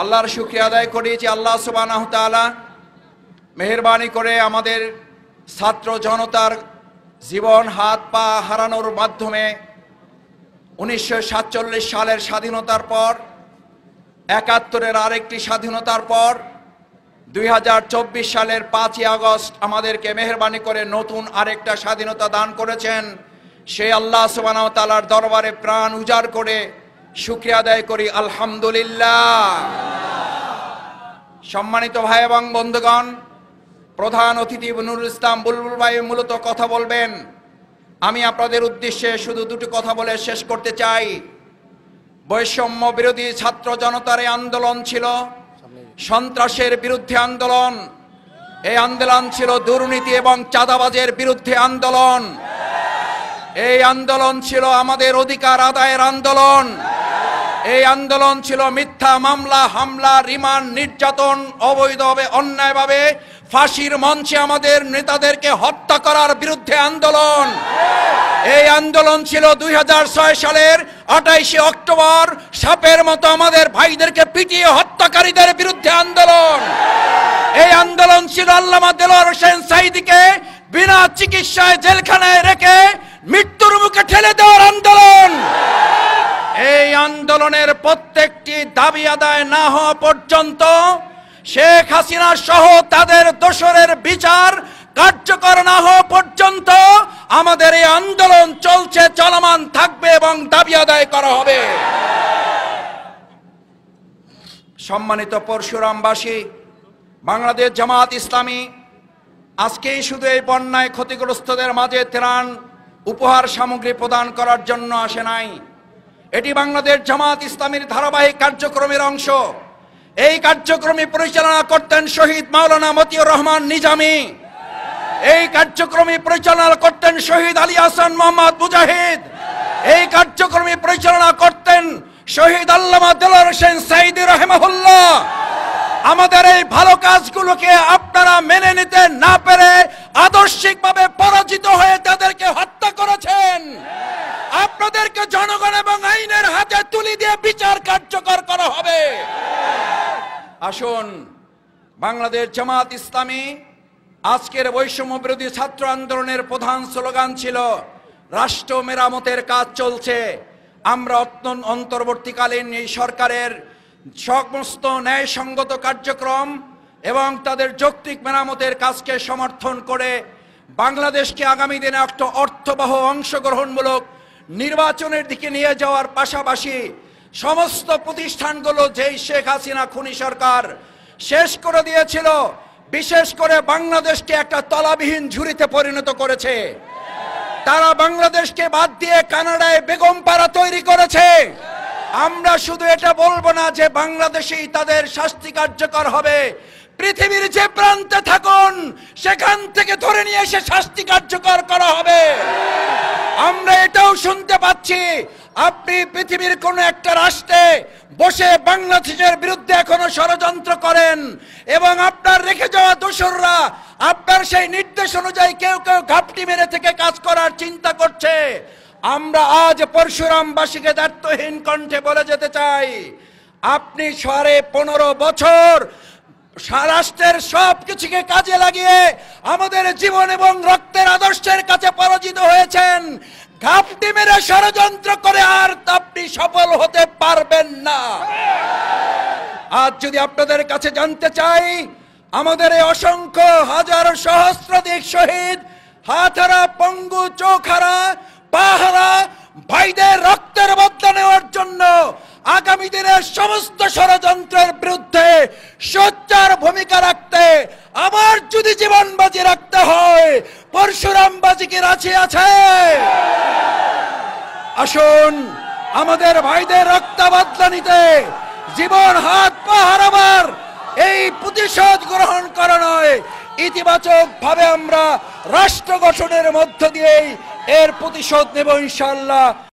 আল্লাহর শুকরিয়া আদায় করি যে আল্লাহ সুবহানাহু ওয়া তাআলা মেহেরবানি করে আমাদের ছাত্র জনতার জীবন হাত পা হারানোর মাধ্যমে 1947 সালের স্বাধীনতার পর 71-এর আরেকটি স্বাধীনতার পর 2024 সালের 5ই আগস্ট আমাদেরকে মেহেরবানি করে নতুন আরেকটা স্বাধীনতা দান করেছেন। সেই আল্লাহ সুবহানাহু ওয়া তাআলার দরবারে প্রাণ উজাড় করে শুকরিয়া আদায় করি আলহামদুলিল্লাহ। সম্মানিত ভাই এবং বন্ধুগণ, প্রধান অতিথি নুরুল ইসলাম বুলবুল ভাই মূলত কথা বলবেন। আমি আপনাদের উদ্দেশ্যে শুধু দুটো কথা বলে শেষ করতে চাই। বৈষম্য বিরোধী ছাত্র জনতার এই আন্দোলন ছিল সন্ত্রাসের বিরুদ্ধে আন্দোলন, এই আন্দোলন ছিল দুর্নীতি এবং চাঁদাবাজের বিরুদ্ধে আন্দোলন, এই আন্দোলন ছিল আমাদের অধিকার আদায়ের আন্দোলন, এই আন্দোলন ছিল মিথ্যা মামলা হামলা রিমান্ড নির্যাতন অবৈধভাবে অন্যায়ভাবে ফাঁসির মঞ্চে আমাদের নেতাদেরকে হত্যা করার বিরুদ্ধে আন্দোলন। এই আন্দোলন ছিল 2006 সালের 28শে অক্টোবর সাপের মতো আমাদের ভাইদেরকে পিটিয়ে হত্যাকারীদের বিরুদ্ধে আন্দোলন। এই আন্দোলন ছিল আল্লামা দেলোয়ার হোসেন সাঈদীকে বিনা চিকিৎসায় জেলখানায় রেখে মৃত্যুর মুখে ঠেলে দেওয়ার আন্দোলন। এই আন্দোলনের প্রত্যেকটি দাবি আদায় না হওয়া পর্যন্ত, শেখ হাসিনা সহ তাদের দোসরের বিচার কার্যকর না হওয়া পর্যন্ত আমাদের এই আন্দোলন চলছে, চলমান থাকবে এবং দাবি আদায় করা হবে। সম্মানিত পরশুরামবাসী, বাংলাদেশ জামাত ইসলামী আজকেই শুধু এই বন্যায় ক্ষতিগ্রস্তদের মাঝে ত্রাণ উপহার সামগ্রী প্রদান করার জন্য আসে নাই। এটি বাংলাদেশ জামাত ইসলামীর ধারাবাহিক কার্যক্রমের অংশ। এই কার্যক্রমে পরিচালনা করতেন শহীদ মাওলানা মতিউর রহমান নিজামী, এই কার্যক্রমে পরিচালনা করতেন শহীদ আলী হাসান মোহাম্মদ মুজাহিদ, এই কার্যক্রমে পরিচালনা করতেন শহীদ আল্লামা দেলোয়ার হোসেন সাঈদী রাহিমাহুল্লাহ। আমাদের এই ভালো কাজগুলোকে আপনারা মেনে নিতে না পেরে আদর্শিকভাবে পরাজিত হয়ে তাদেরকে হত্যা করেছেন। আপনাদেরকে জনগণ এবং আইনের হাতে তুলে দিয়ে বিচার কার্যকর করা হবে। আসুন, বাংলাদেশ জামাত ইসলামী আজকের বৈষম্য বিরোধী ছাত্র আন্দোলনের প্রধান স্লোগান ছিল রাষ্ট্র মেরামতের কাজ চলছে। আমরা অন্তর্বর্তীকালীন এই সরকারের সমস্ত ন্যায়সঙ্গত কার্যক্রম এবং তাদের যৌক্তিক মেরামতের কাজকে সমর্থন করে বাংলাদেশকে আগামী দিনে একটা অর্থবহ অংশগ্রহণমূলক নির্বাচনের দিকে নিয়ে যাওয়ার পাশাপাশি সমস্ত প্রতিষ্ঠানগুলো যেই শেখ হাসিনা খুনি সরকার শেষ করে দিয়েছিল, বিশেষ করে বাংলাদেশকে একটা তলাবিহীন ঝুড়িতে পরিণত করেছে। তারা বাংলাদেশকে বাদ দিয়ে কানাডায় বেগমপাড়া তৈরি করেছে। আমরা শুধু এটা বলবো না যে বাংলাদেশেই তাদের শাস্তি কার্যকর হবে, পৃথিবীর যে প্রান্তে থাকুন সেখান থেকে ধরে নিয়ে এসে শাস্তি কার্যকর করা হবে। আমরা এটাও শুনতে পাচ্ছি আপনি পৃথিবীর কোন একটা রাষ্ট্রে বসে বাংলাদেশের বিরুদ্ধে এখনো ষড়যন্ত্র করেন এবং আপনার রেখে যাওয়া দোসররা আপনার সেই নির্দেশ অনুযায়ী কেউ কেউ ঘাপটি মেরে থেকে কাজ করার চিন্তা করছে। আমরা আজ পরশুরামবাসীকে দায়িত্বহীন কণ্ঠে বলে যেতে চাই, আপনি 15.5 বছর রাষ্ট্রের সবকিছুকে কাজে লাগিয়ে আমাদের জীবন এবং রক্তের আদর্শের কাছে পরাজিত হয়েছেন। ঘাপটি মেরে ষড়যন্ত্র করে আর আপনি সফল হতে পারবেন না। আজ যদি আপনাদের কাছে জানতে চাই, আমাদের এই অসংখ্য হাজার সহস্রাধিক শহীদ, হাতহারা, পঙ্গু, চোখহারা, পাহারা ভাইদের রক্তের বদলা নেওয়ার জন্য আগামী দিনের সমস্ত ষড়যন্ত্রের বিরুদ্ধে সোচ্চার ভূমিকা রাখতে, আবার যদি জীবন বাজি রাখতে হয়, পরশুরামবাজি কি রাজি আছে? আসুন, আমাদের ভাইদের রক্ত বদলা নিতে, জীবন হাত পা হারাবার এই প্রতিশোধ গ্রহণ করা নয়, ইতিবাচক ভাবে আমরা রাষ্ট্র গঠনের মধ্য দিয়েই এর প্রতিশোধ নেব ইনশাআল্লাহ।